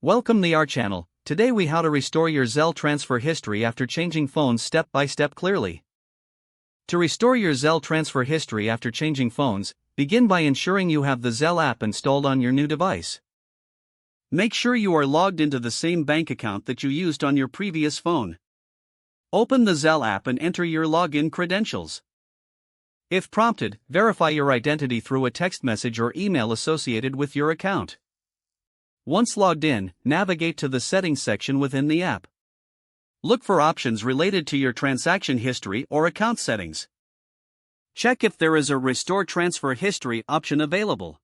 Welcome to our channel. Today we how to restore your Zelle transfer history after changing phones step by step clearly. To restore your Zelle transfer history after changing phones, begin by ensuring you have the Zelle app installed on your new device. Make sure you are logged into the same bank account that you used on your previous phone. Open the Zelle app and enter your login credentials. If prompted, verify your identity through a text message or email associated with your account. Once logged in, navigate to the Settings section within the app. Look for options related to your transaction history or account settings. Check if there is a Restore Transfer History option available.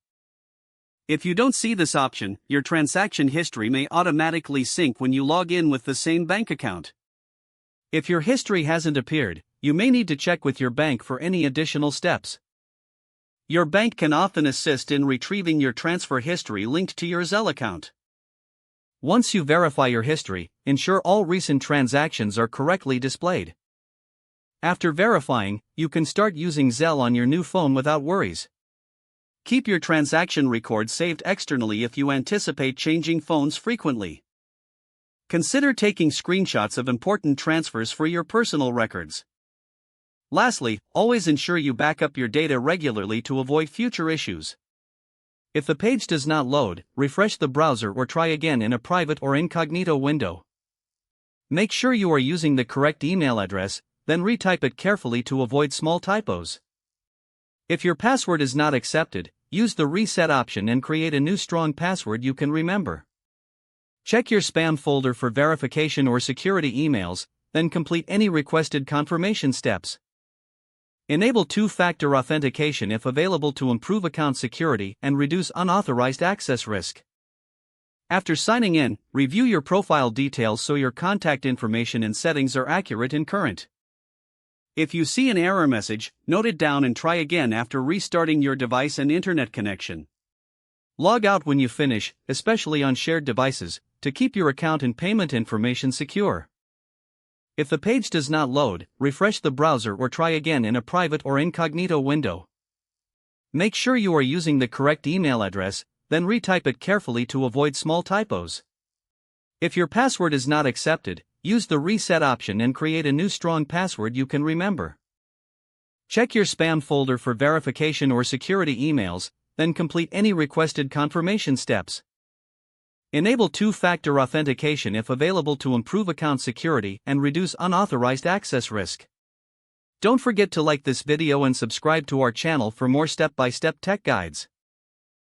If you don't see this option, your transaction history may automatically sync when you log in with the same bank account. If your history hasn't appeared, you may need to check with your bank for any additional steps. Your bank can often assist in retrieving your transfer history linked to your Zelle account. Once you verify your history, ensure all recent transactions are correctly displayed. After verifying, you can start using Zelle on your new phone without worries. Keep your transaction record saved externally if you anticipate changing phones frequently. Consider taking screenshots of important transfers for your personal records. Lastly, always ensure you back up your data regularly to avoid future issues. If the page does not load, refresh the browser or try again in a private or incognito window. Make sure you are using the correct email address, then retype it carefully to avoid small typos. If your password is not accepted, use the reset option and create a new strong password you can remember. Check your spam folder for verification or security emails, then complete any requested confirmation steps. Enable two-factor authentication if available to improve account security and reduce unauthorized access risk. After signing in, review your profile details so your contact information and settings are accurate and current. If you see an error message, note it down and try again after restarting your device and internet connection. Log out when you finish, especially on shared devices, to keep your account and payment information secure. If the page does not load, refresh the browser or try again in a private or incognito window. Make sure you are using the correct email address, then retype it carefully to avoid small typos. If your password is not accepted, use the reset option and create a new strong password you can remember. Check your spam folder for verification or security emails, then complete any requested confirmation steps. Enable two-factor authentication if available to improve account security and reduce unauthorized access risk. Don't forget to like this video and subscribe to our channel for more step-by-step tech guides.